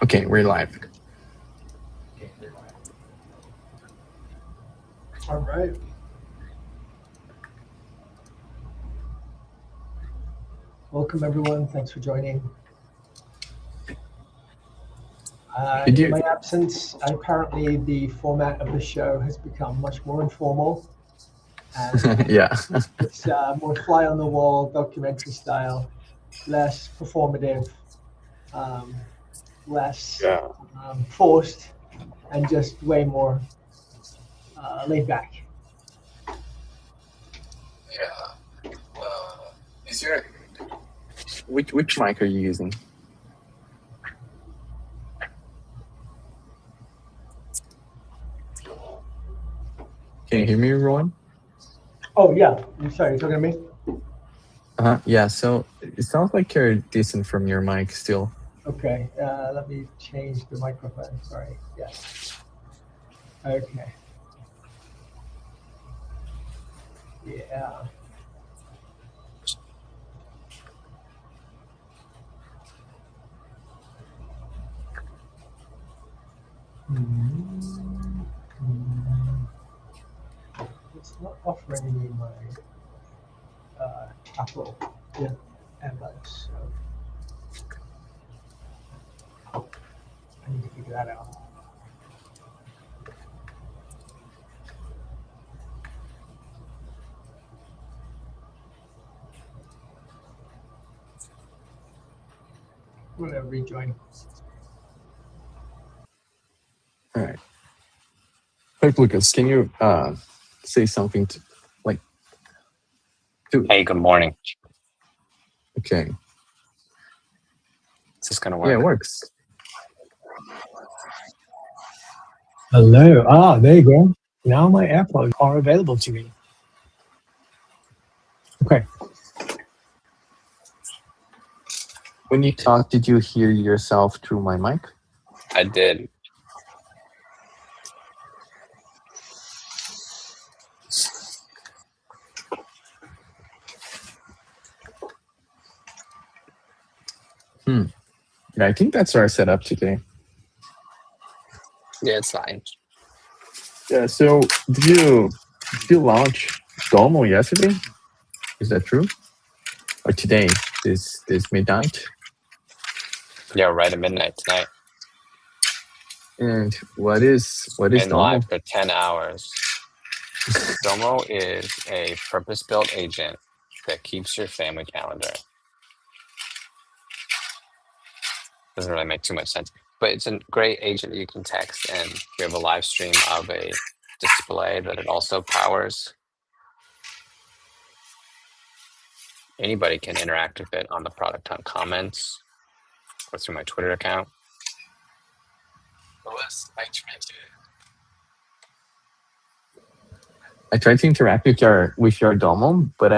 Okay, we're live. All right. Welcome, everyone. Thanks for joining. In my absence, apparently the format of the show has become much more informal. And Yeah. it's more fly on the wall, documentary style, less performative, less Yeah. forced, and just way more laid back. Yeah. Is your which mic are you using? Can you hear me, Rowan? Oh, yeah. I'm sorry. You're talking to me? Yeah, so it sounds like you're distant from your mic still. Okay. Let me change the microphone. Sorry. Yes. Okay. Yeah. It's not offering me my Apple AirPods, so I need to figure that out. I'm gonna rejoin. All right. Hey, Lucas, can you say something to Hey, good morning. Okay. Is this gonna work? Yeah, it works. Hello. There you go. Now my AirPods are available to me. Okay. When you talk, did you hear yourself through my mic? I did. Yeah, I think that's our setup today. Yeah, it's fine. Yeah, so did you launch Domo yesterday? Is that true? Or today, this midnight? Yeah, right at midnight tonight. And what is Been Domo? live for 10 hours. Domo is a purpose-built agent that keeps your family calendar. Doesn't really make too much sense, but it's a great agent you can text, and we have a live stream of a display that it also powers. Anybody can interact with it on the product on comments or through my Twitter account. I tried to interact with your Domo, but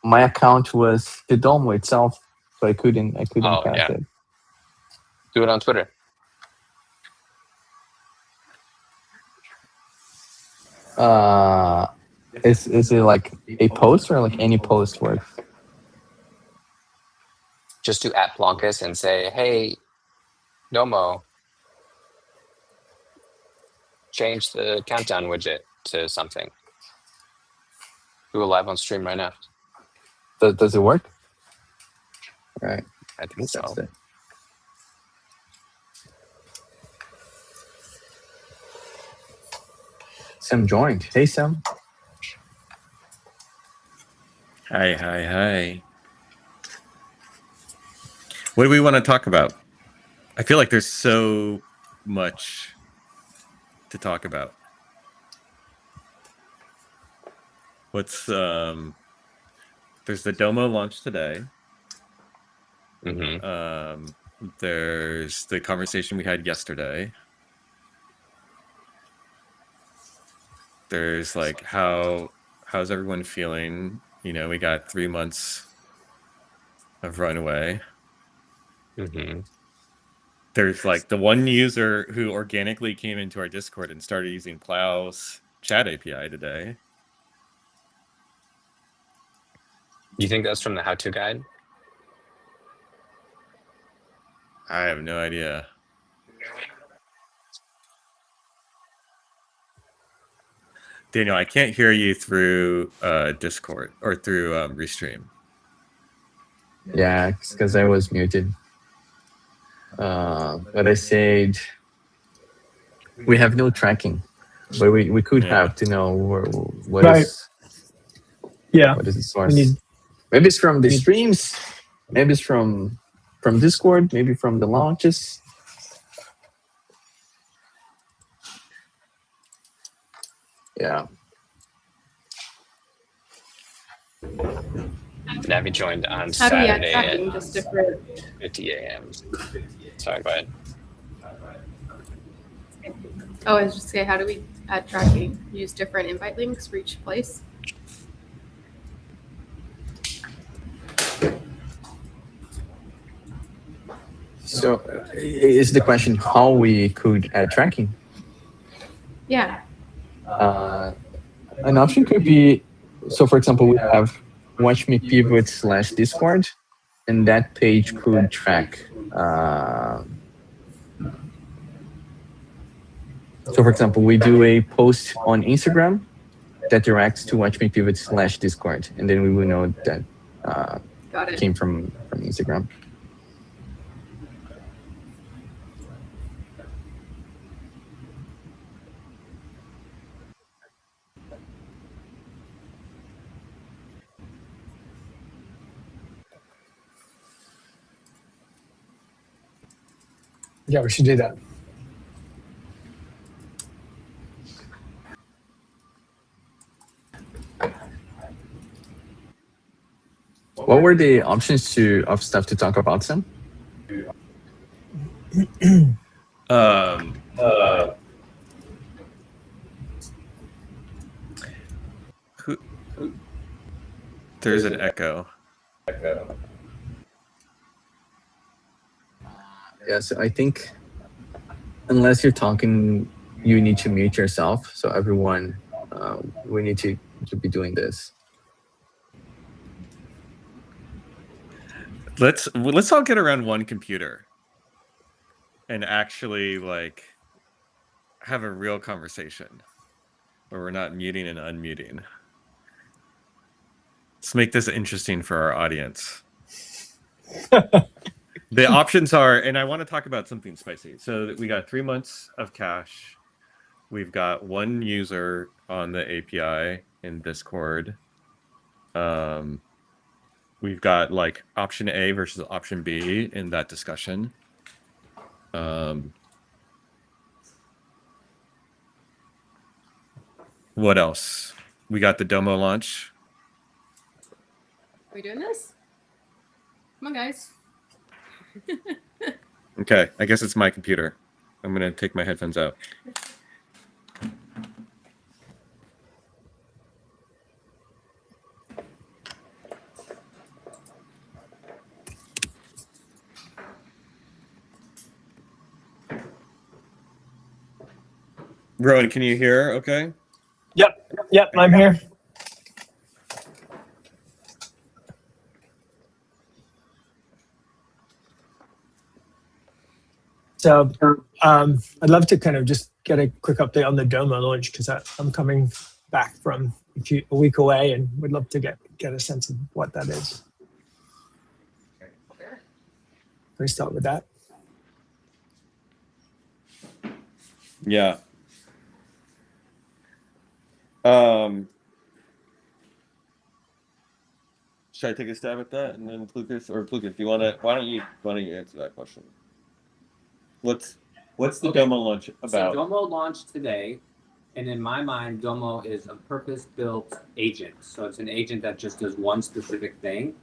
my account was the Domo itself, so I couldn't pass it. Do it on Twitter. Is it like a post or like any post works? Just do @Plonkus and say, hey, Domo, change the countdown widget to something. Do a live on stream right now. Does it work? All right. I think so. That's it. Sam joined. Hey, Sam. Hi. What do we want to talk about? I feel like there's so much to talk about. There's the Domo launch today. Mm-hmm. There's the conversation we had yesterday. There's like how's everyone feeling? We got 3 months of Runway. Mm-hmm. There's like the one user who organically came into our Discord and started using Plow's chat API today. You think that's from the how-to guide? I have no idea. Daniel, I can't hear you through Discord or through Restream. Yeah, because I was muted. But I said we have no tracking, but we could have to know what Right. is what is the source. Maybe it's from the streams, maybe it's from Discord, maybe from the launches. Yeah. Navi joined on How do we add Saturday tracking? at Just different. 50 a.m. Sorry, go ahead. Oh, I was just saying, how do we add tracking? Use different invite links for each place? So is the question how we could add tracking? Yeah. An option could be, so for example, we have Watch Me Pivot / Discord, and that page could track. So for example, we do a post on Instagram that directs to Watch Me Pivot / Discord, and then we will know that Got it. came from Instagram. Yeah, we should do that. What were the options of stuff to talk about, Sam? There's an echo. Yeah, so I think unless you're talking, you need to mute yourself. So everyone, we need to be doing this. Let's all get around one computer and actually like have a real conversation where we're not muting and unmuting. Let's make this interesting for our audience. The options are, and I want to talk about something spicy. So we got 3 months of cash. We've got one user on the API in Discord. We've got like option A versus option B in that discussion. What else? We got the Domo launch. Are we doing this? Come on, guys. Okay, I guess it's my computer. I'm gonna take my headphones out. Rowan, can you hear okay? Yep, I'm here. So I'd love to kind of just get a quick update on the Domo launch because I'm coming back from a week away and would love to get a sense of what that is. Can we start with that? Yeah. Should I take a stab at that, and then Lucas, if you want to, why don't you answer that question? What's the Domo launch about? So Domo launched today, and in my mind, Domo is a purpose-built agent. So it's an agent that just does one specific thing.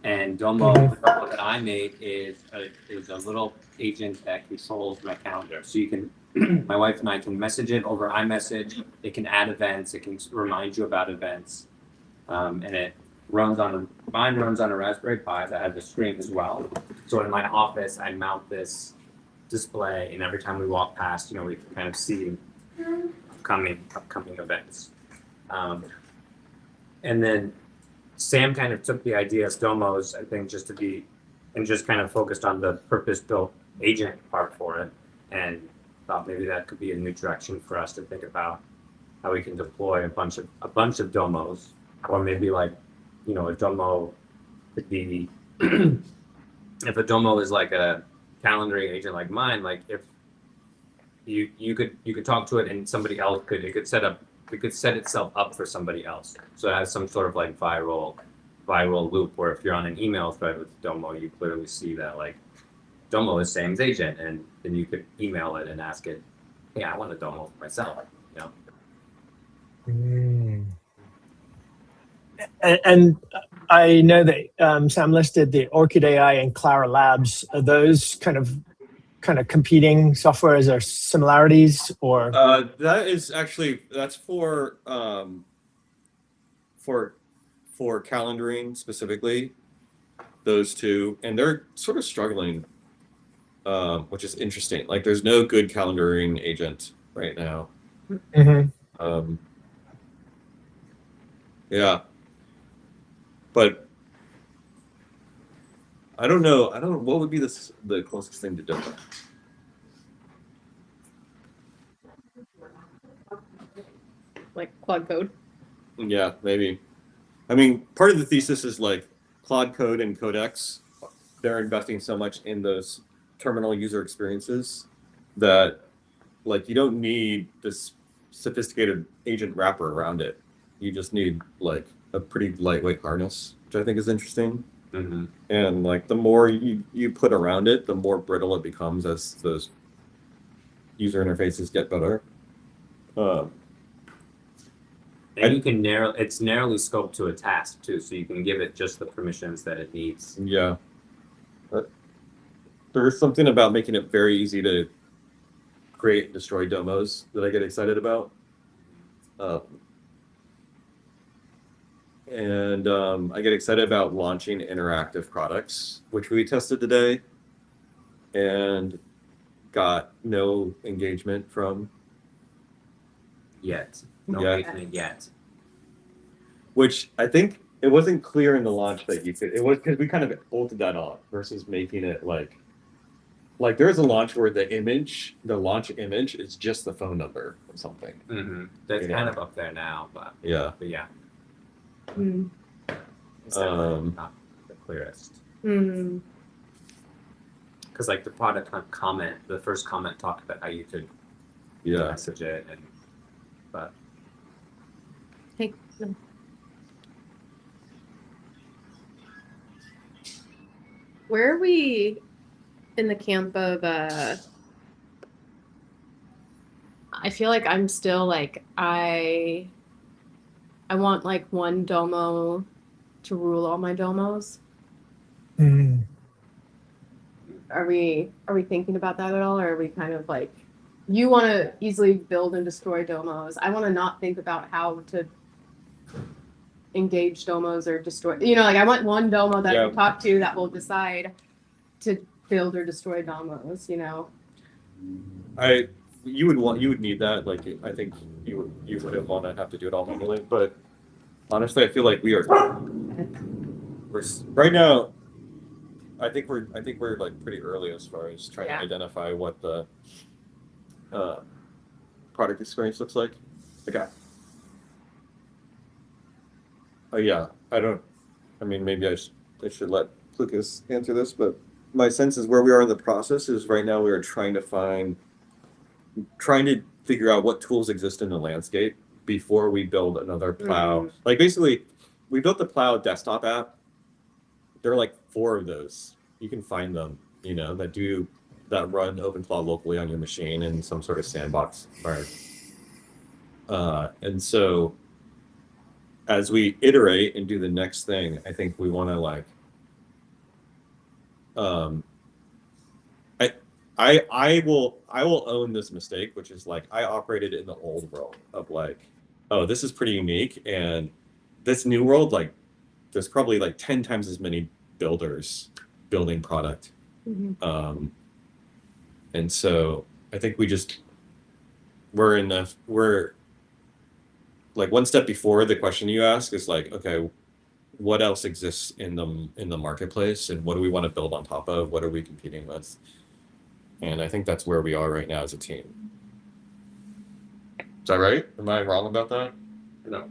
And Domo, the Domo that I made is a little agent that controls my calendar. So you can, my wife and I can message it over iMessage. It can add events. It can remind you about events, and mine runs on a Raspberry Pi that has a screen as well. So in my office, I mount this display, and every time we walk past, we can kind of see upcoming events. And then Sam kind of took the idea of Domos, I think, just kind of focused on the purpose-built agent part for it, and thought maybe that could be a new direction for us to think about how we can deploy a bunch of Domos, or maybe like, a Domo could be if a Domo is like a calendaring agent like mine, like if you could talk to it and somebody else it could set itself up for somebody else. So it has some sort of like viral loop where if you're on an email thread with Domo, you clearly see that like Domo is Sam's agent, and then you could email it and ask it, hey, I want a Domo for myself, And I know that Sam listed the Orchid AI and Clara Labs. Are those kind of competing software? Is there similarities or? That's for calendaring specifically, those two, and they're sort of struggling, which is interesting. Like there's no good calendaring agent right now. Mm-hmm. Yeah. But I don't know what would be the closest thing to do. Like Claude Code. Yeah, maybe. I mean, part of the thesis is like Claude Code and Codex, they're investing so much in those terminal user experiences that like you don't need this sophisticated agent wrapper around it. You just need like a pretty lightweight harness, which I think is interesting. Mm-hmm. And like the more you put around it, the more brittle it becomes as those user interfaces get better. And you can it's narrowly scoped to a task too, so you can give it just the permissions that it needs. Yeah. There's something about making it very easy to create and destroy domos that I get excited about. I get excited about launching interactive products, which we tested today and got no engagement from. Yet. Yet. Which I think it wasn't clear in the launch that you could. It was because we kind of bolted that off versus making it like there's a launch where the launch image is just the phone number or something. Mm-hmm. That's kind of up there now, but yeah. Mm. It's definitely not the clearest. Mm. Because like the product comment, the first comment talked about how you could message it, but Hey, no. Where are we in the camp of I feel like I'm still like I want like one Domo to rule all my Domos. Mm. Are we thinking about that at all, or are we kind of like you want to easily build and destroy Domos? I want to not think about how to engage Domos or destroy. Like I want one Domo that I can talk to that will decide to build or destroy Domos. You would need that. Like I think you wouldn't want to have to do it all manually. But honestly, I feel like we're right now. I think we're like pretty early as far as trying to identify what the product experience looks like. Okay. I mean, maybe I should let Lucas answer this, but my sense is where we are in the process is right now we are trying to figure out what tools exist in the landscape before we build another Plow. Mm-hmm. Like basically, we built the Plow desktop app. There are like 4 of those. You can find them, that run OpenClaw locally on your machine in some sort of sandbox environment. And so as we iterate and do the next thing, I think we want to I will own this mistake, which is like I operated in the old world of like, oh, this is pretty unique, and this new world, like there's probably like 10 times as many builders building product. Mhm. And so I think we're like one step before the question you ask is like, okay, what else exists in the marketplace, and what do we want to build on top of? What are we competing with? And I think that's where we are right now as a team. Is that right? Am I wrong about that? No.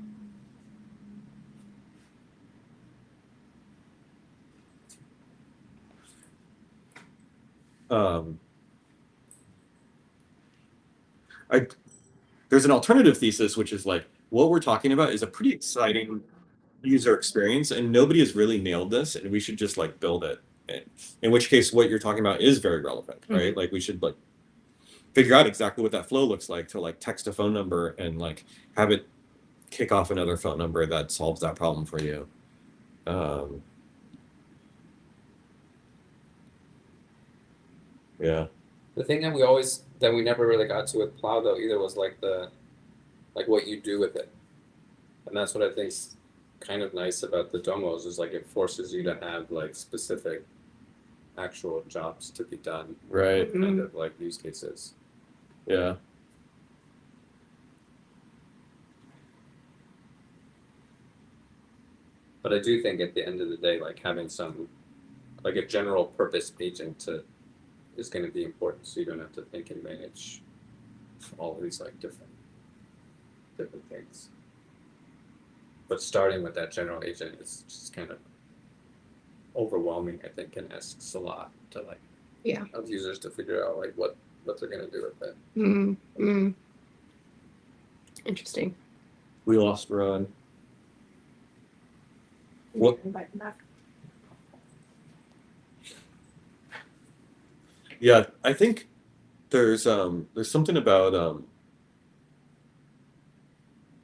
There's an alternative thesis, which is like what we're talking about is a pretty exciting user experience, and nobody has really nailed this, and we should just like build it. In which case, what you're talking about is very relevant, right? Like we should like figure out exactly what that flow looks like to like text a phone number and like have it kick off another phone number that solves that problem for you. Yeah. The thing that we never really got to with Plow though either was like what you do with it, and that's what I think's kind of nice about the Domos is like it forces you to have like specific actual jobs to be done, Right. kind of like use cases. Yeah. But I do think at the end of the day, like having some like a general purpose agent is going to be important, so you don't have to think and manage all of these like different things. But starting with that general agent is just kind of overwhelming, I think, and asks a lot to like of users to figure out like what they're going to do with it. Interesting. We lost Rowan. What? Invite him back. Yeah, I think there's something about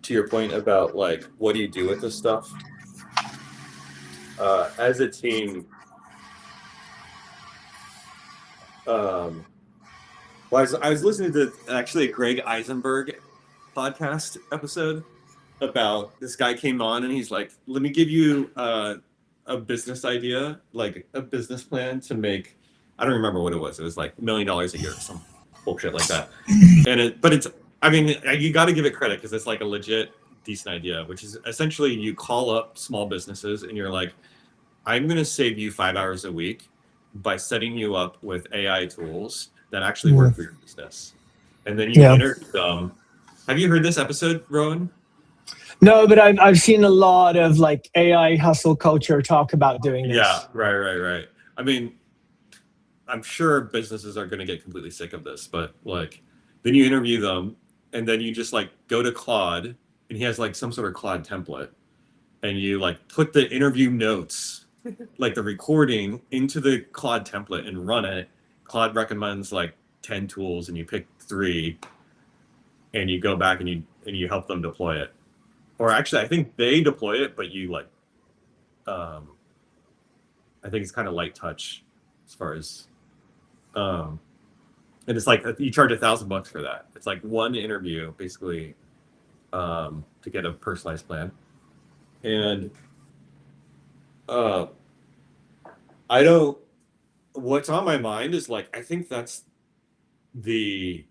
to your point about like what do you do with this stuff as a team. Well, I was listening to actually a Greg Eisenberg podcast episode about this guy came on and he's like, let me give you a business idea, like a business plan to make, I don't remember what it was like $1 million a year or some bullshit like that. I mean, you got to give it credit because it's like a legit decent idea, which is essentially you call up small businesses and you're like, I'm going to save you 5 hours a week by setting you up with AI tools that actually work for your business. And then you interview them. Have you heard this episode, Rowan? No, but I've seen a lot of like AI hustle culture talk about doing this. Yeah, right. I mean, I'm sure businesses are going to get completely sick of this, but like, then you interview them, and then you just like go to Claude, and he has like some sort of Claude template, and you like put the interview notes, like the recording, into the Claude template and run it. Claude recommends like 10 tools, and you pick 3, and you go back and you help them deploy it. Or actually, I think they deploy it, but you like, I think it's kind of light touch as far as, and it's like you charge $1,000 for that. It's like one interview basically to get a personalized plan. And what's on my mind is like, I think that's the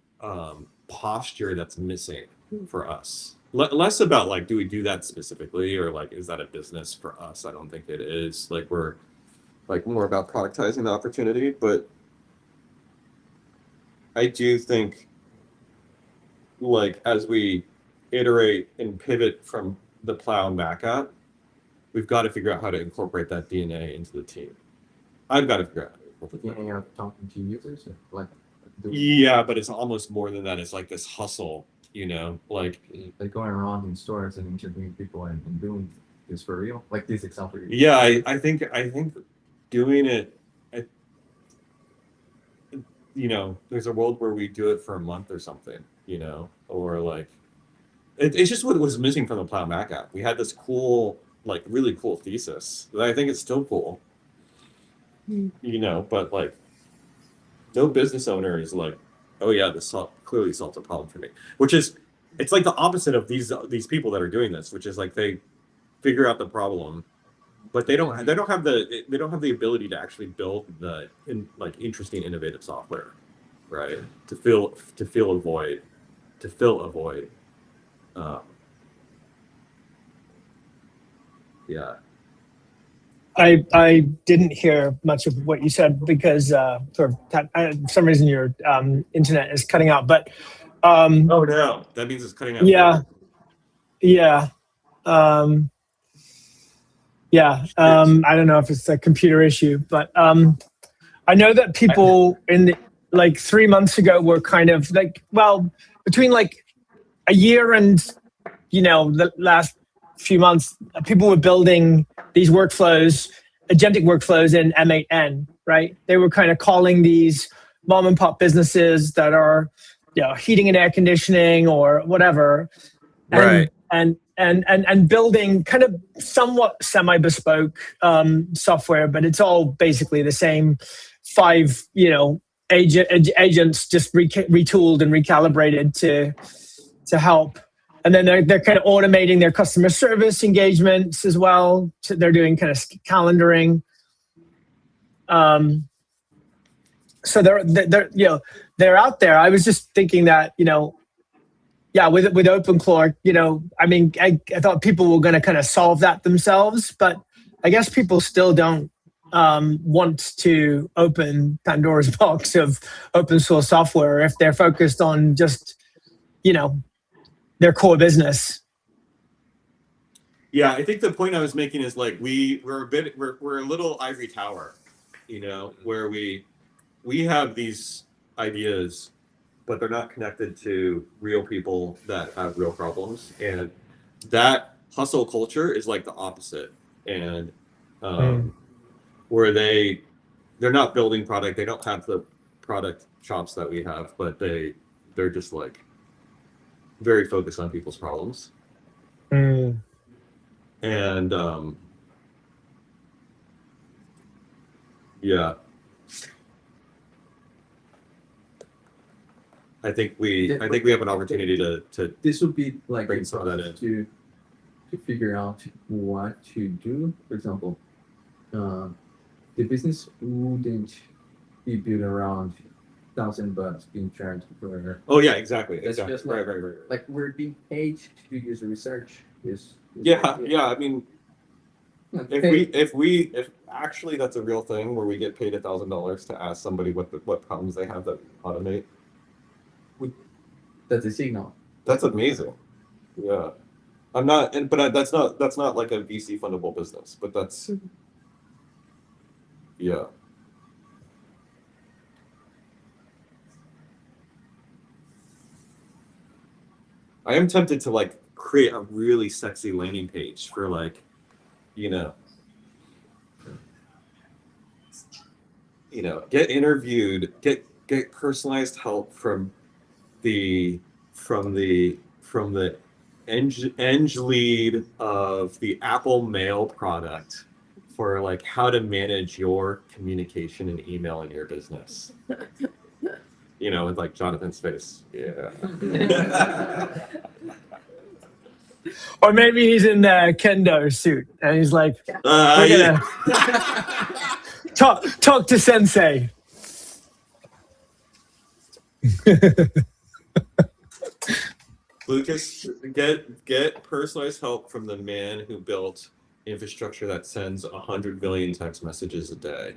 posture that's missing for us. Less about like, do we do that specifically, or like, is that a business for us? I don't think it is. Like, we're like more about productizing the opportunity, but I do think like as we iterate and pivot from the Plow and back app, we've got to figure out how to incorporate that DNA into the team. I've got to figure out how to incorporate that. You're talking to users, like yeah, but it's almost more than that. It's like this hustle, you know, like going around in stores and interviewing people and doing this for real, like this example. Yeah, I think doing it, you know, there's a world where we do it for a month or something, you know, or like it's just what was missing from the Plow Mac app. We had this cool, like really cool thesis that I think it's still cool, you know, but like no business owner is like, oh yeah, this clearly solves a problem for me, which is, it's like the opposite of these people that are doing this, which is like they figure out the problem but they don't have the ability to actually build interesting innovative software, right? To fill a void. Yeah. I didn't hear much of what you said because for some reason your internet is cutting out. But Oh no, that means it's cutting out. yeah, yeah, yeah. I don't know if it's a computer issue, but I know that people like 3 months ago were kind of like, well, between like a year and the last few months, people were building these workflows, agentic workflows in M8N, right? They were kind of calling these mom and pop businesses that are, heating and air conditioning or whatever, Right. and building kind of somewhat semi-bespoke software, but it's all basically the same 5, agents just retooled and recalibrated to help. And then they're kind of automating their customer service engagements as well. So they're doing kind of calendaring. So they're out there. I was just thinking that, with OpenClaw, I thought people were going to kind of solve that themselves, but I guess people still don't want to open Pandora's box of open source software if they're focused on just, their core business. Yeah, I think the point I was making is like we're a little ivory tower, where we have these ideas, but they're not connected to real people that have real problems, and that hustle culture is like the opposite, and where they're not building product, they don't have the product chops that we have, but they're just like very focused on people's problems. And yeah, I think we have an opportunity to This would be like bring some of that in. to figure out what to do. For example, the business wouldn't be built around $1,000 being charged for. Oh yeah, exactly. It's Exactly. just like, Right. like we're being paid to do user research. Yeah. I mean, if actually that's a real thing where we get paid $1,000 to ask somebody what problems they have that automate. That's a signal. That's amazing. Yeah. But that's not like a VC fundable business, but that's yeah. I am tempted to like create a really sexy landing page for like, get interviewed, get personalized help from the eng lead of the Apple Mail product for like how to manage your communication and email in your business. With like Jonathan's face. Yeah. Or maybe he's in the kendo suit and he's like, we're gonna talk to Sensei. Lucas, get personalized help from the man who built infrastructure that sends 100 million text messages a day.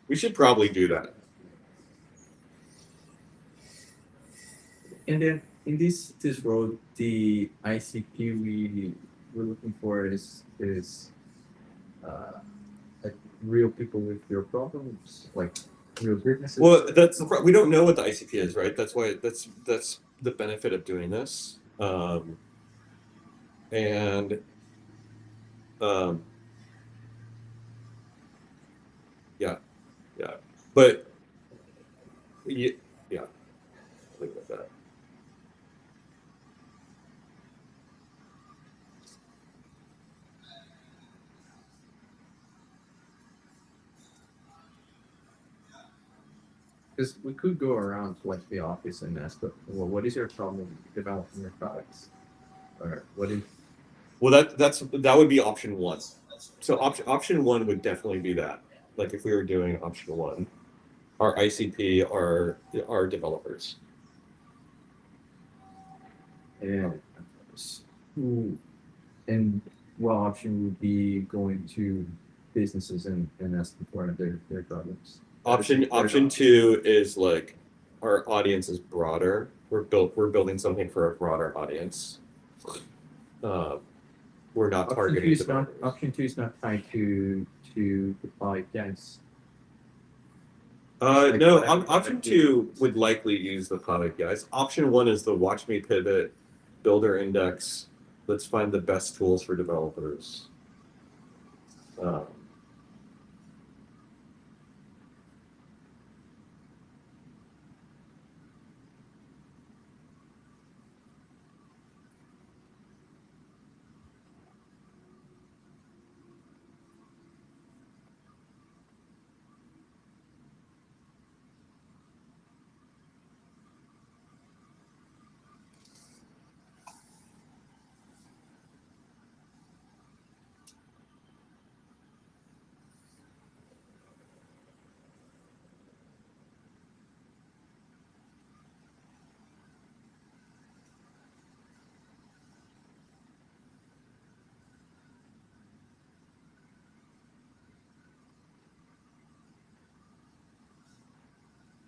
We should probably do that. And then in this role, the ICP we're looking for is like real people with real problems, like real businesses. Well, we don't know what the ICP is, right? That's why that's the benefit of doing this. Yeah, but yeah, leave it at that. Because we could go around to like the office and ask, well, what is your problem developing your products, or what is Well, that would be option one. So option one would definitely be that. Like if we were doing option one, our ICP are developers. and and what option would be going to businesses and asking for their products? Option two is like our audience is broader. We're building something for a broader audience. We're not targeting developers. Option two is not tied to the Five Guys. No, option two would likely use the product guys. Option one is the watch me pivot, builder index. Let's find the best tools for developers.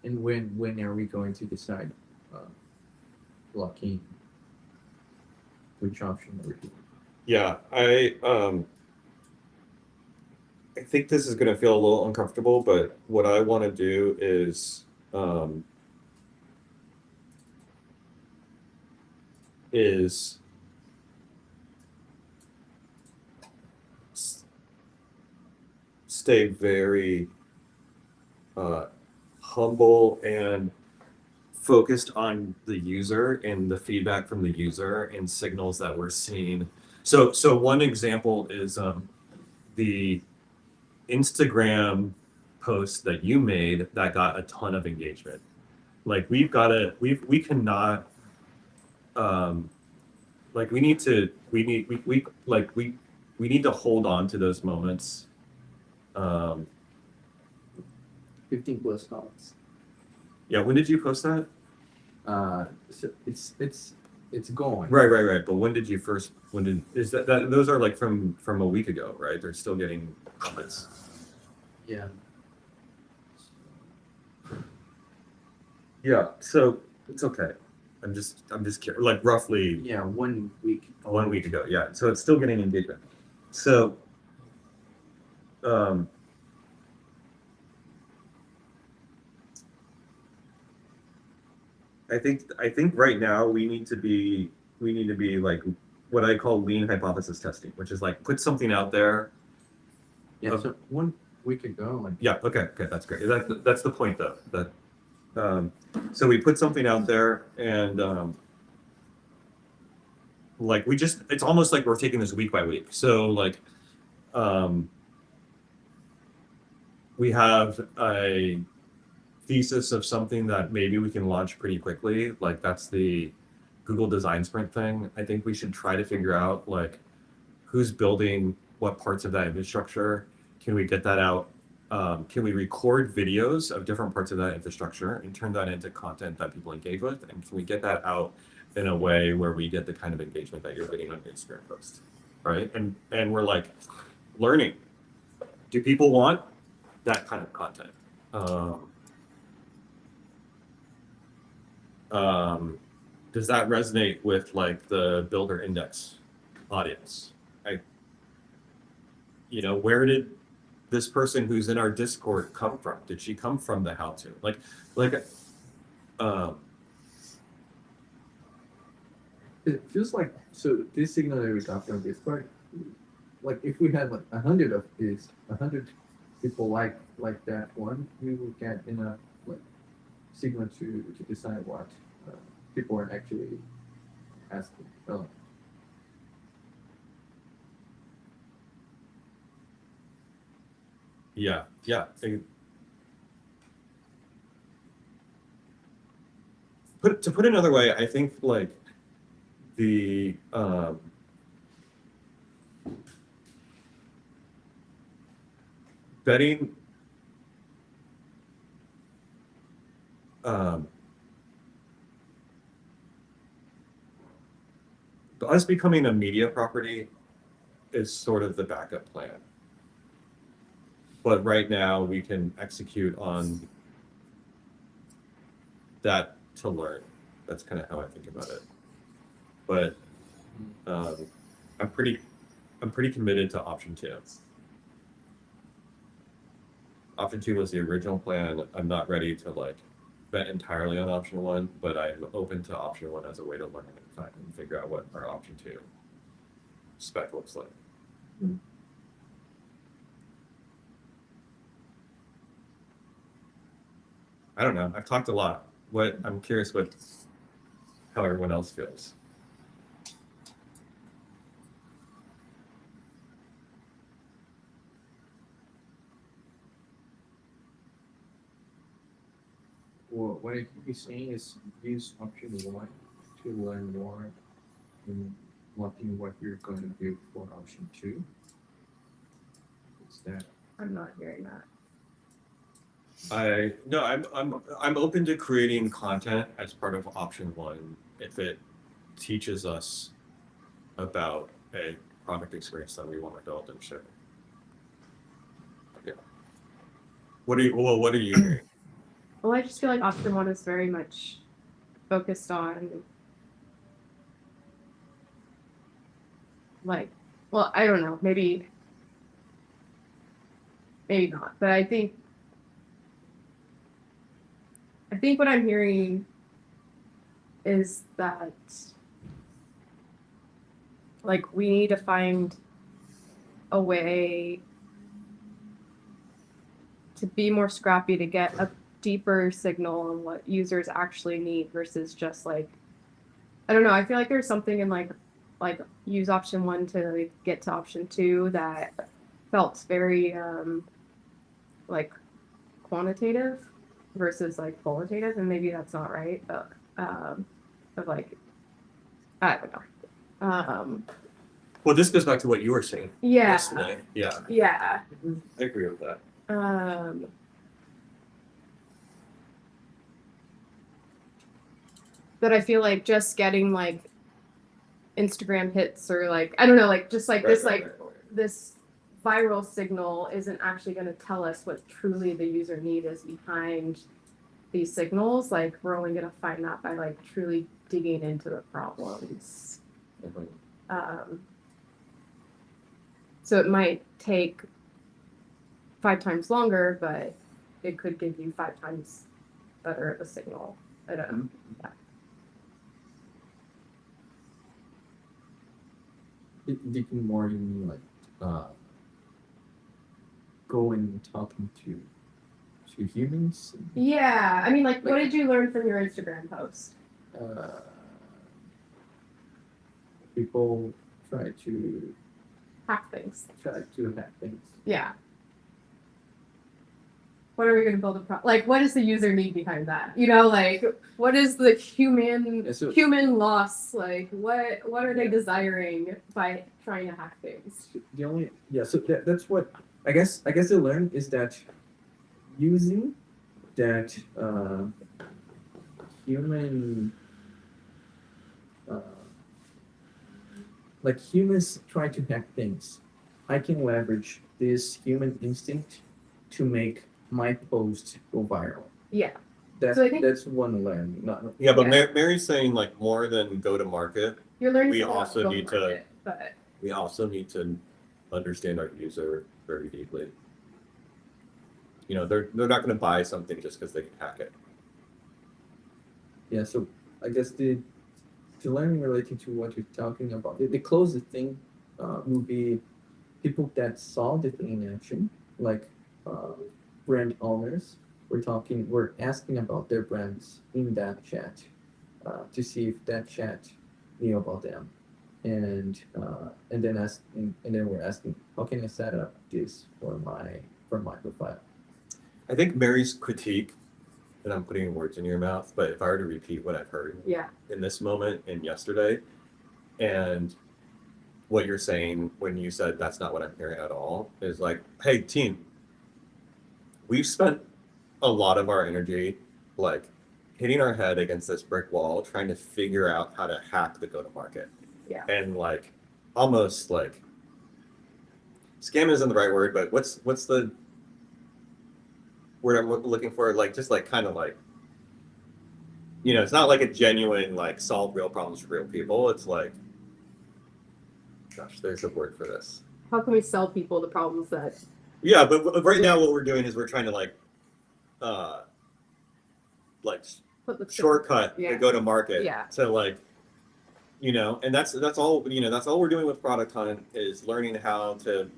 And when are we going to decide blocking which option we're doing? Yeah, I think this is going to feel a little uncomfortable, but what I want to do is stay very humble and focused on the user and the feedback from the user and signals that we're seeing. So one example is the Instagram post that you made that got a ton of engagement. Like we cannot like we need to hold on to those moments. 15 plus comments. Yeah, when did you post that? So it's going. Right. But when did you first? Is that those are like from a week ago, right? They're still getting comments. Yeah. Yeah. So it's okay. I'm just curious. Like roughly. Yeah, 1 week. 1 week ago. Yeah. So it's still getting engagement. So. I think right now we need to be like what I call lean hypothesis testing, which is like put something out there. Yeah, so 1 week ago. Like, yeah, okay, that's great. That's the point though. That so we put something out there and like it's almost like we're taking this week by week. So like we have a thesis of something that maybe we can launch pretty quickly. Like that's the Google Design Sprint thing. I think we should try to figure out like who's building what parts of that infrastructure. Can we get that out? Can we record videos of different parts of that infrastructure and turn that into content that people engage with? And can we get that out in a way where we get the kind of engagement that you're getting on Instagram posts, right? And we're like learning. Do people want that kind of content? Does that resonate with like the builder index audience? Where did this person who's in our Discord come from? Did she come from the how-to? it feels like, so this signal that we got from Discord, like if we had like 100 of these, 100 people like that one, we will get enough like signal to decide what people are actually asking. Yeah. to put it another way, I think like the betting us becoming a media property is sort of the backup plan. But right now we can execute on that to learn. That's kind of how I think about it. But I'm pretty committed to option 2. Option 2 was the original plan. I'm not ready to like bet entirely on option 1, but I'm open to option 1 as a way to learn and figure out what our option 2 spec looks like. I don't know. I've talked a lot. I'm curious how everyone else feels. Well, what I hear saying is use option 1 to learn more and plotting what you're going to do for option 2. Is that? I'm not hearing that. I'm open to creating content as part of option 1 if it teaches us about a product experience that we want to build and share. Yeah. What are you hearing? Well, I just feel like option 1 is very much focused on like, well, I don't know, maybe not, but I think what I'm hearing is that like we need to find a way to be more scrappy to get a deeper signal on what users actually need versus just like, I don't know, I feel like there's something in like use option 1 to get to option 2 that felt very like quantitative versus like qualitative, and maybe that's not right, but of like, I don't know. Well, this goes back to what you were saying yesterday. Yeah. Yeah. I agree with that. But I feel like just getting like Instagram hits or like, I don't know, like just like this viral signal isn't actually going to tell us what truly the user need is behind these signals. Like we're only going to find that by like truly digging into the problems. So it might take 5 times longer, but it could give you 5 times better of a signal. I don't know. Yeah. Digging more in like going talking to humans. Yeah, I mean, like, what did you learn from your Instagram post? People try to hack things. Yeah. What are we going to build like, what does the user need behind that? You know, like, what is the human loss? Like, what are they desiring by trying to hack things? So that's what I guess I learned is that using that human like humans try to hack things. I can leverage this human instinct to make my post go viral. Yeah. That's one learning. But Mary's saying like more than go to market. You're learning. We also need to understand our user very deeply. You know, they're not going to buy something just because they can hack it. Yeah. So I guess the learning relating to what you're talking about, the closest thing would be people that saw the thing in action, like brand owners. We're asking about their brands in that chat to see if that chat knew about them, and then we're asking, how can I set up this for my profile? I think Mary's critique and I'm putting words in your mouth, but if I were to repeat what I've heard Yeah. in this moment and yesterday, and what you're saying when you said that's not what I'm hearing at all, is like, hey, team, we've spent a lot of our energy like hitting our head against this brick wall, trying to figure out how to hack the go-to-market. Yeah. And like almost like scam isn't the right word, but what's the word I'm looking for? Like just like kind of like, you know, it's not like a genuine like solve real problems for real people. It's like, gosh, there's a word for this. How can we sell people the problems that? Yeah, but right now what we're doing is we're trying to like Put the shortcut Yeah. the go to market Yeah. to like, you know, and that's all, you know, that's all we're doing with Product Hunt is learning how to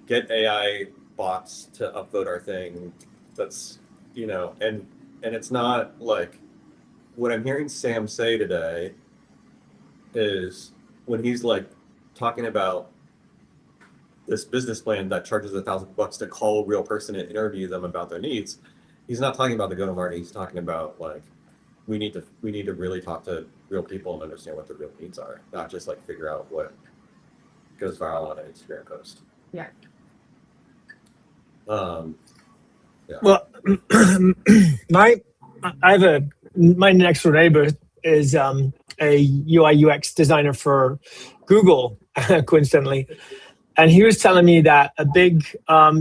get AI bots to upvote our thing. That's, you know, and it's not like what I'm hearing Sam say today is when he's like talking about this business plan that charges $1,000 to call a real person and interview them about their needs. He's not talking about the go-to-market. He's talking about like we need to really talk to real people and understand what their real needs are, not just like figure out what goes viral on an Instagram post. Yeah. Well, my next door neighbor is a UI UX designer for Google, coincidentally. And he was telling me that a big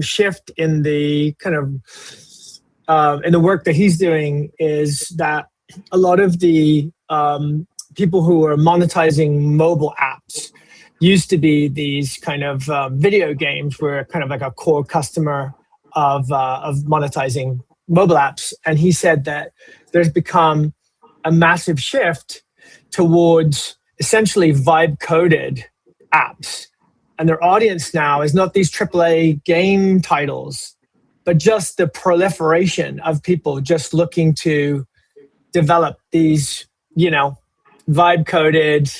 shift in the kind of in the work that he's doing is that a lot of the people who are monetizing mobile apps used to be these kind of video games were kind of like a core customer of monetizing mobile apps. And he said that there's become a massive shift towards essentially vibe coded apps. And their audience now is not these AAA game titles, but just the proliferation of people just looking to develop these, you know, vibe coded,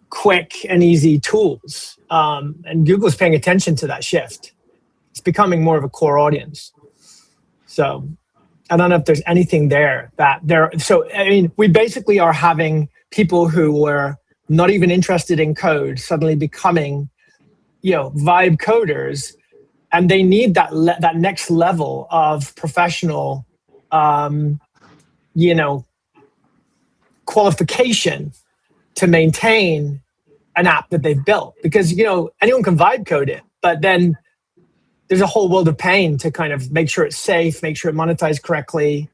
quick and easy tools. And Google's paying attention to that shift. It's becoming more of a core audience. So I don't know if there's anything there that there. So, I mean, we basically are having people who were not even interested in code suddenly becoming, you know, vibe coders, and they need that next level of professional, you know, qualification to maintain an app that they've built. Because, you know, anyone can vibe code it, but then there's a whole world of pain to kind of make sure it's safe, make sure it monetized correctly.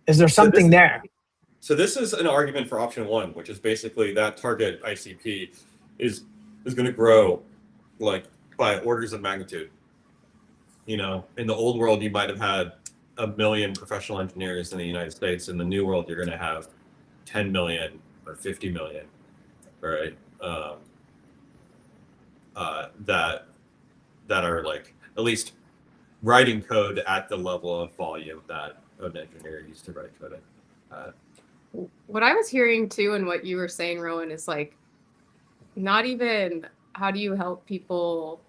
Is there something there? So this is an argument for option one, which is basically that target ICP is going to grow like by orders of magnitude. You know, in the old world, you might have had 1 million professional engineers in the United States. In the new world, you're going to have 10 million or 50 million, right? That are like at least writing code at the level of volume that an engineer used to write code at. What I was hearing too, and what you were saying, Rowan, is like not even how do you help people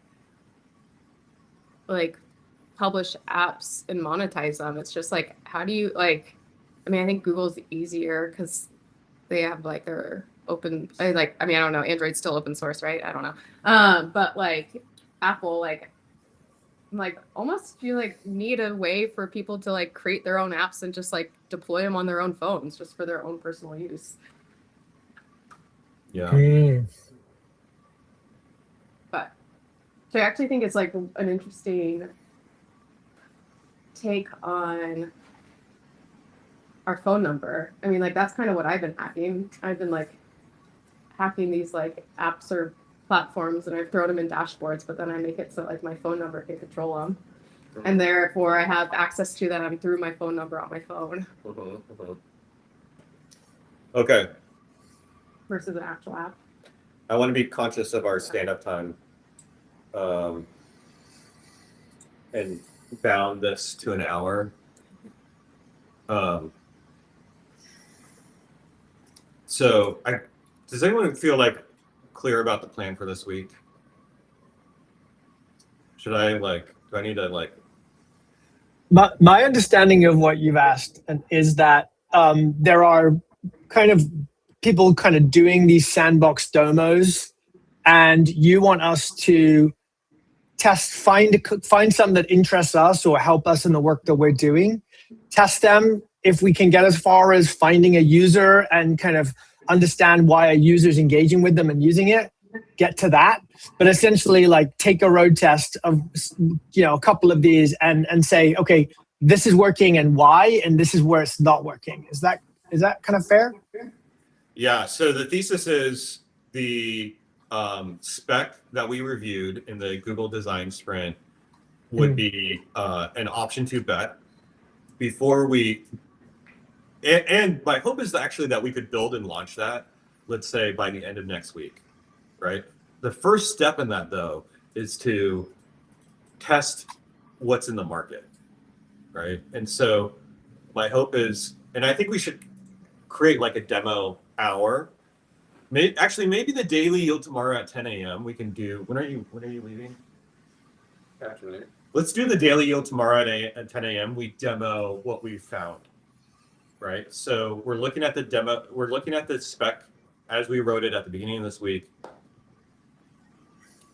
like publish apps and monetize them. It's just like how do you like, I mean, I think Google's easier because they have like their open, I mean, I don't know, Android's still open source, right? I don't know. But like Apple, like almost you like need a way for people to like create their own apps and just like deploy them on their own phones just for their own personal use. Yeah. But so I actually think it's like an interesting take on our phone number. I mean, like that's kind of what I've been hacking. I've been like hacking these like apps or platforms and I've thrown them in dashboards, but then I make it so like my phone number can control them. And therefore I have access to them through my phone number on my phone. Okay. Versus an actual app. I want to be conscious of our stand-up time and bound this to an hour. So does anyone feel like clear about the plan for this week? Should I do I need to like My understanding of what you've asked is that there are kind of people kind of doing these sandbox domos, and you want us to find some that interests us or help us in the work that we're doing, test them. If we can get as far as finding a user and kind of understand why a user is engaging with them and using it, get to that. But essentially, like, take a road test of a couple of these and say, okay, this is working and why, and this is where it's not working. Is that kind of fair? Yeah. So the thesis is the spec that we reviewed in the Google Design Sprint would be an option to bet before we. And my hope is actually that we could build and launch that, let's say, by the end of next week, right? The first step in that, though, is to test what's in the market, right? And so my hope is, and I think we should create like a demo hour. Maybe the daily yield tomorrow at 10 a.m. we can do. When are you leaving? Actually, Let's do the daily yield tomorrow at 10 a.m. We demo what we found, right? So we're looking at the demo. We're looking at the spec as we wrote it at the beginning of this week.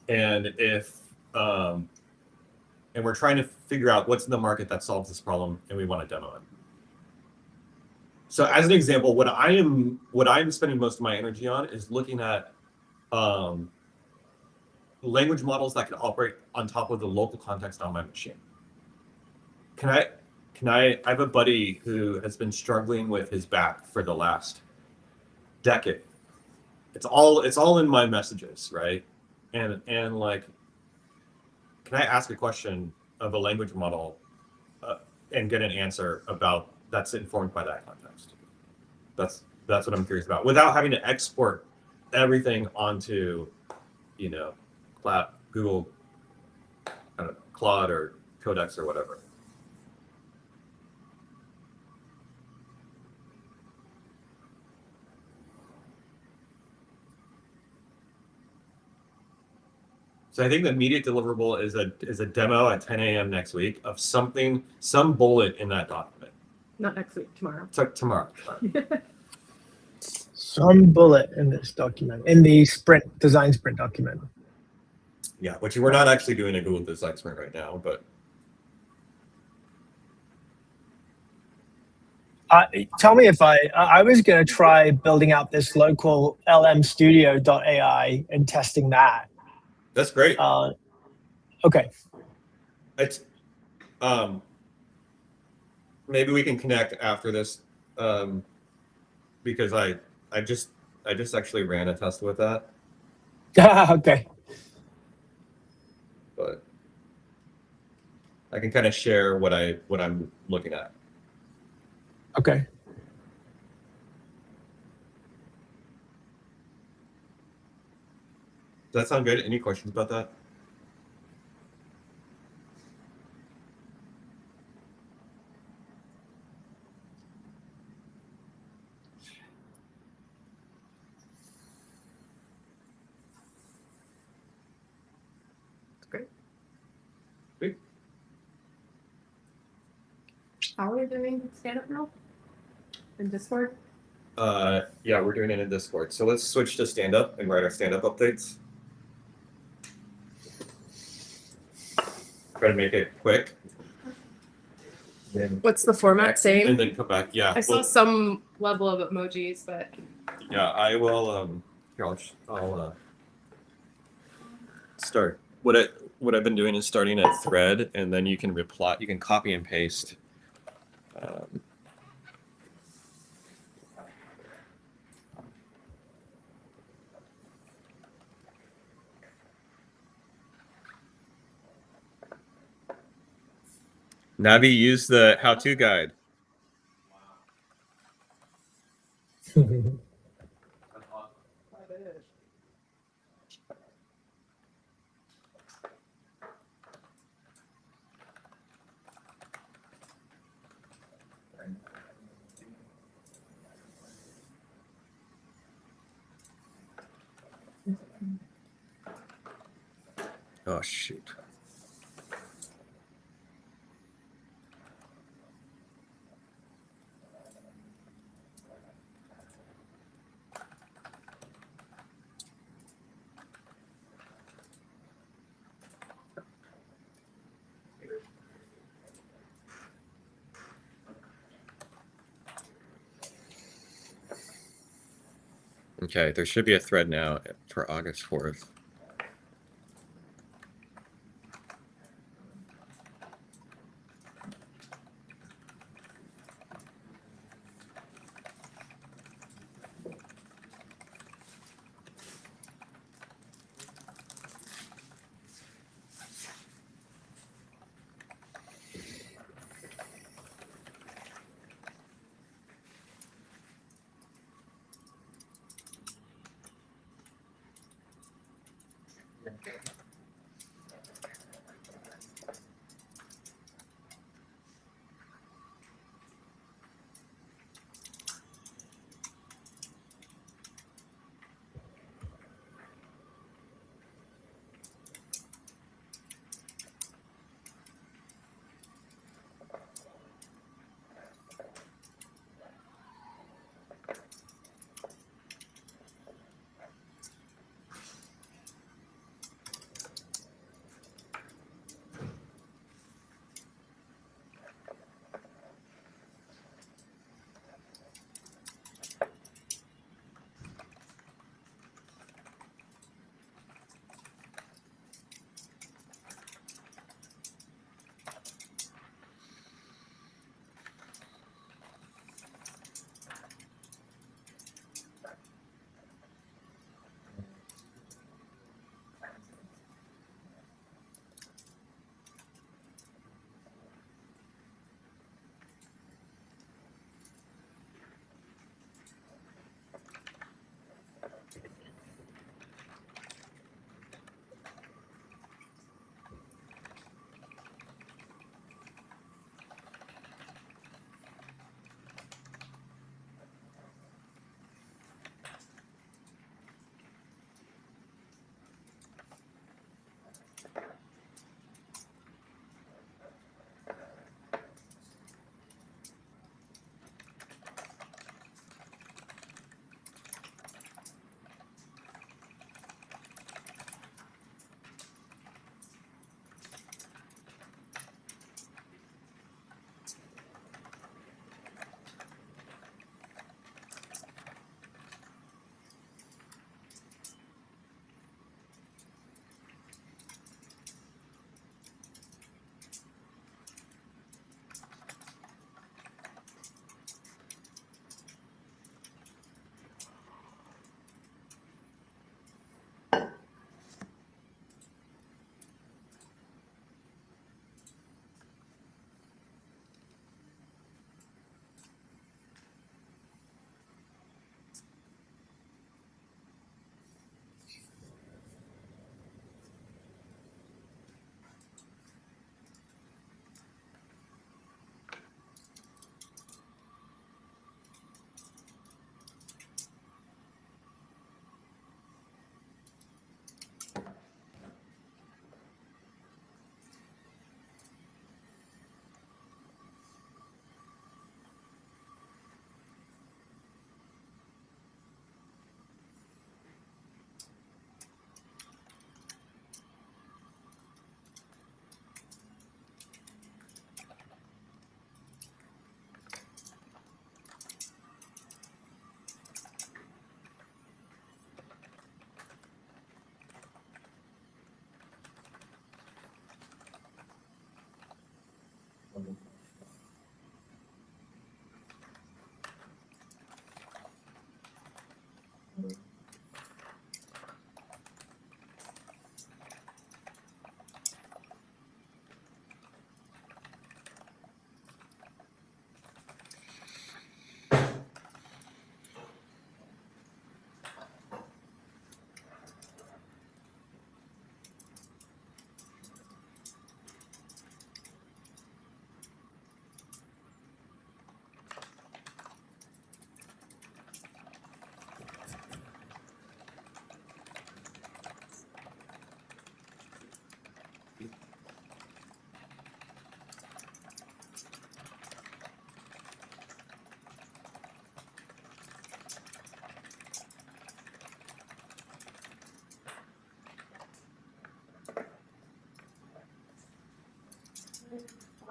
And if and we're trying to figure out what's in the market that solves this problem, and we want to demo it. So as an example, what I'm spending most of my energy on is looking at language models that can operate on top of the local context on my machine. I have a buddy who has been struggling with his back for the last decade. It's all in my messages, right? And like, can I ask a question of a language model and get an answer about that's informed by that context? That's what I'm curious about, without having to export everything onto, Google, Claude or Codex or whatever. So I think the immediate deliverable is a demo at 10 a.m. next week of some bullet in that document. Not next week, tomorrow. Tomorrow. Some bullet in this document, in the design sprint document. Yeah, which we're not actually doing a Google Design Sprint right now, but. Tell me if I was going to try building out this local lmstudio.ai and testing that. That's great. Okay. It's maybe we can connect after this, because I just actually ran a test with that. Okay. But I can kind of share what I'm looking at. Okay. Does that sound good? Any questions about that? Great. Great. How are we doing stand up now? In Discord? Yeah, we're doing it in Discord. So let's switch to stand up and write our stand up updates. Try to make it quick. What's the format? Same? And then come back. Yeah. I saw some level of emojis, but Yeah, I will. Here, I'll start. What I've been doing is starting a thread, and then you can reply. You can copy and paste. Navi, use the how-to guide. Oh, shoot. Okay, there should be a thread now for August 4th.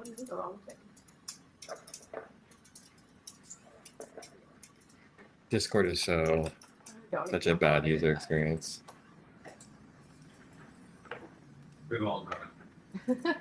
The wrong thing. Discord is so Don't Such even a bad bother. user experience. We've all done it.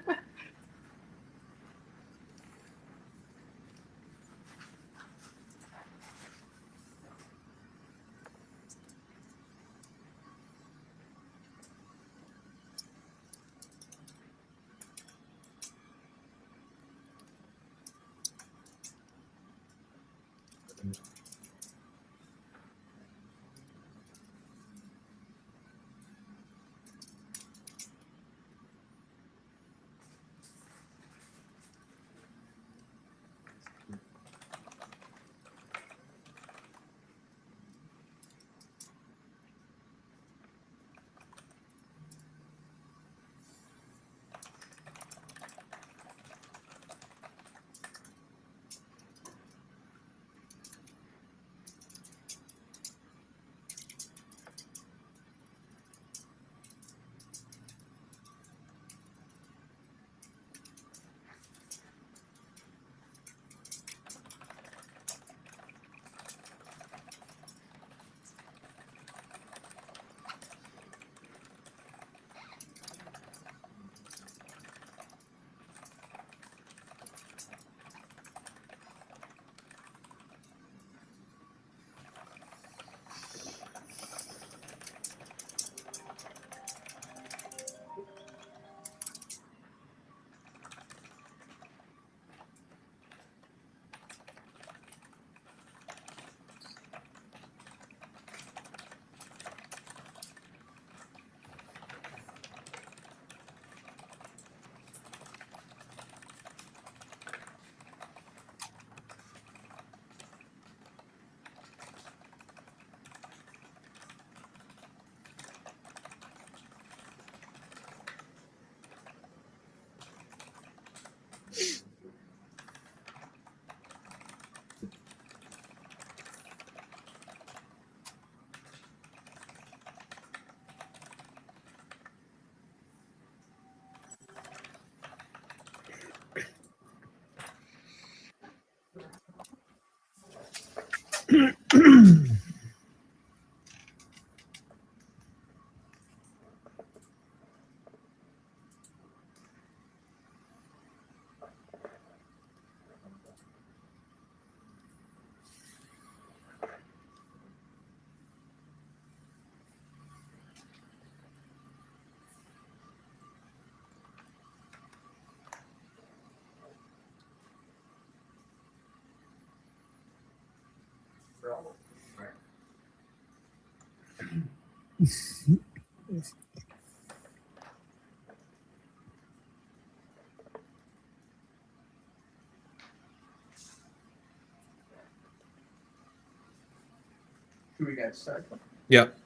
Who we got start? Yep.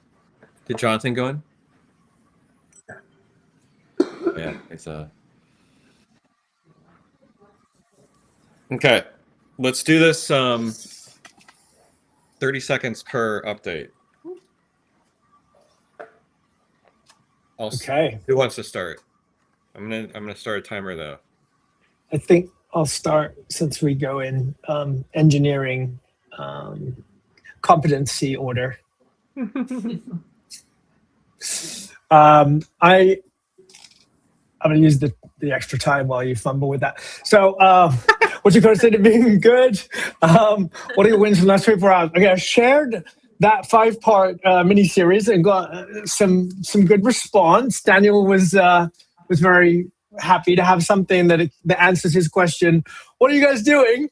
Did Jonathan go in? Yeah, it's a. Okay, let's do this. 30 seconds per update. Okay. Who wants to start? I'm gonna start a timer though. I think I'll start since we go in engineering competency order. I'm going to use the extra time while you fumble with that. So, what you consider being good? What are your wins from the last 24 hours? Okay, I shared that 5-part mini series and got some good response. Daniel was very happy to have something that answers his question. What are you guys doing?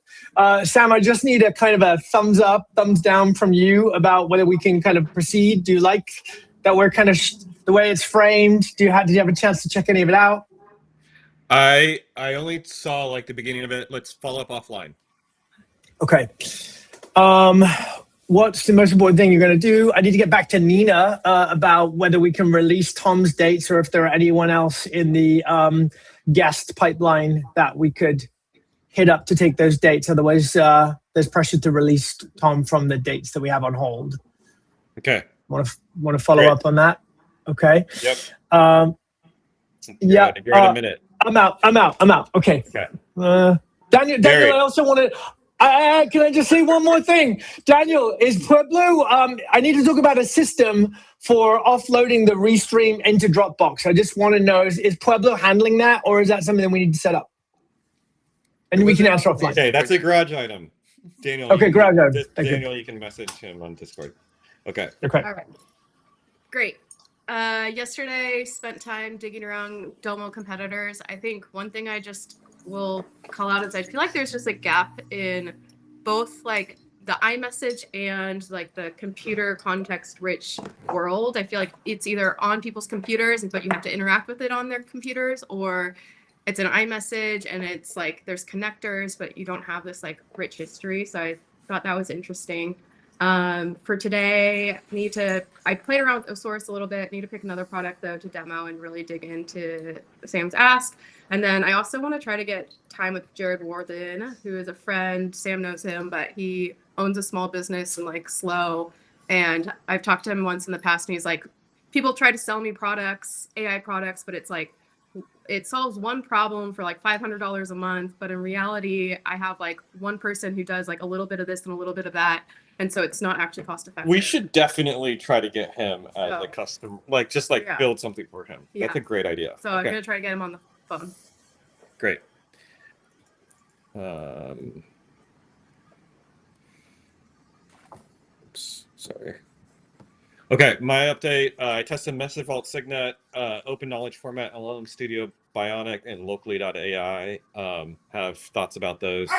Sam, I just need a kind of a thumbs up, thumbs down from you about whether we can kind of proceed. Do you like that we're kind of the way it's framed? Did you have a chance to check any of it out? I only saw like the beginning of it. Let's follow up offline. Okay. What's the most important thing you're going to do? I need to get back to Nina about whether we can release Tom's dates or if there are anyone else in the guest pipeline that we could hit up to take those dates. Otherwise, there's pressure to release Tom from the dates that we have on hold. Okay. Want to follow up on that? Okay. Yep. Yeah. You're in a minute. I'm out. Okay. Okay. Daniel, I also wanted. Can I just say one more thing? Daniel, is Pueblo, I need to talk about a system for offloading the Restream into Dropbox. I just want to know, is Pueblo handling that, or is that something that we need to set up? And we can answer offline. Okay, that's a garage item. Daniel. Okay, garage item. Daniel, you can message him on Discord. Okay. Okay. All right. Great. Yesterday spent time digging around Domo competitors. I think one thing I just will call out is I feel like there's just a gap in both like the iMessage and like the computer context rich world. I feel like it's either on people's computers but you have to interact with it on their computers, or it's an iMessage and it's like there's connectors but you don't have this like rich history. So I thought that was interesting. For today, I played around with Osource a little bit, need to pick another product though to demo and really dig into Sam's ask. And then I also want to try to get time with Jared Warden, who is a friend. Sam knows him, but he owns a small business in like Slow. And I've talked to him once in the past and he's like, people try to sell me products, AI products, but it's like, it solves one problem for like $500 a month. But in reality, I have like one person who does like a little bit of this and a little bit of that. And so it's not actually cost effective. We should definitely try to get him as a custom, like just like build something for him. Yeah. That's a great idea. So I'm going to try to get him on the phone. Great. Oops, sorry. Okay, my update. I tested Message Vault Signet, Open Knowledge Format, LLM Studio, Bionic, and Locally.ai. Have thoughts about those.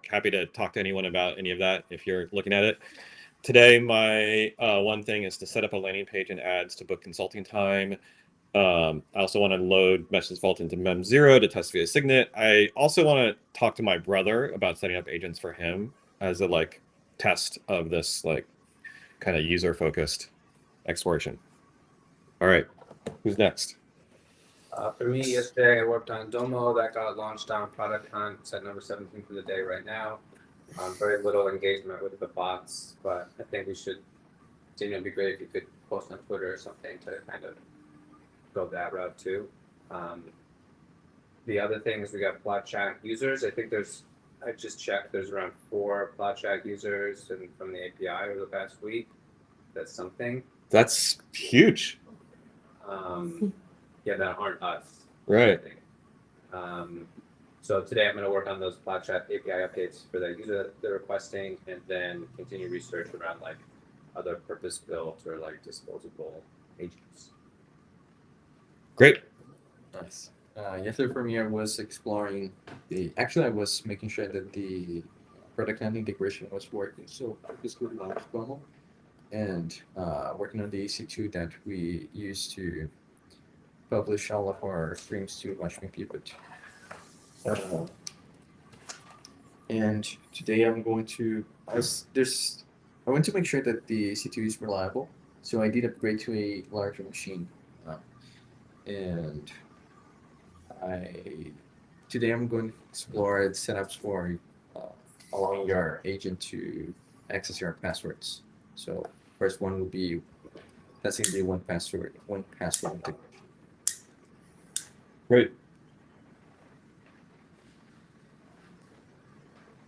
Happy to talk to anyone about any of that if you're looking at it. Today, my one thing is to set up a landing page and ads to book consulting time. I also want to load Message Vault into Mem0 to test via Signet. I also want to talk to my brother about setting up agents for him as a like test of this like kind of user-focused exploration. All right, who's next? For me, yesterday I worked on Domo that got launched on Product Hunt. It's at number 17 for the day right now. Very little engagement with the bots, but I think we should. It'd be great if you could post on Twitter or something to kind of go that route too. The other thing is we got Plot Chat users. I think I just checked. There's around 4 Plot Chat users from the API over the past week. That's something. That's huge. Yeah, that aren't us. Right. So today I'm going to work on those Plot Chat API updates for the user that they're requesting, and then continue research around like other purpose-built or like disposable agents. Great. Nice. Yesterday for me, I was exploring I was making sure that the product line integration was working. So I just would launch Domo and working on the EC2 that we use to publish all of our streams to WatchMe Pivot. And today I'm going to I want to make sure that the EC2 is reliable. So I did upgrade to a larger machine. And today I'm going to explore the setups for allowing your agent to access your passwords. So first one will be testing the one password integration. Great.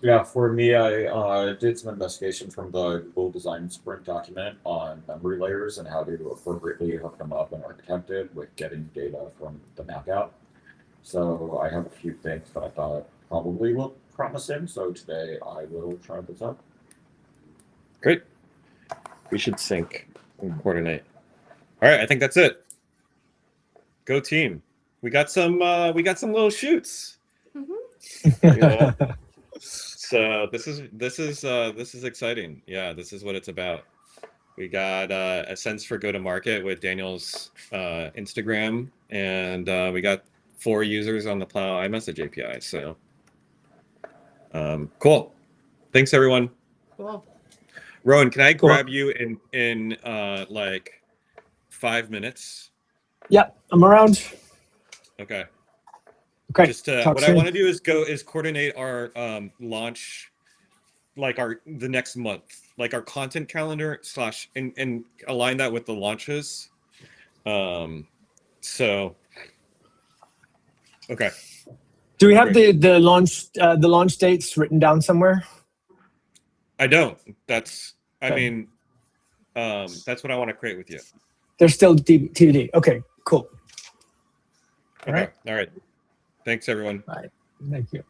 Yeah, for me, I did some investigation from the Google Design Sprint document on memory layers and how to appropriately hook them up and architected with getting data from the knockout. So I have a few things that I thought probably look promising. So today I will try this out. Great. We should sync and coordinate. All right, I think that's it. Go team. We got some little shoots. Yeah. So this is exciting. Yeah, this is what it's about. We got a sense for go-to-market with Daniel's Instagram, and we got 4 users on the Plow iMessage API. So cool. Thanks everyone. Cool. Rowan, can I grab you in like 5 minutes? Yep, I'm around. Okay. Okay. Just what I want to do is coordinate our launch, like the next month, like our content calendar / and align that with the launches. So okay. Do we have the launch dates written down somewhere? I don't. That's I Okay. mean, that's what I want to create with you. They're still TBD. Okay, cool. All right. All right. Thanks, everyone. Bye. Thank you.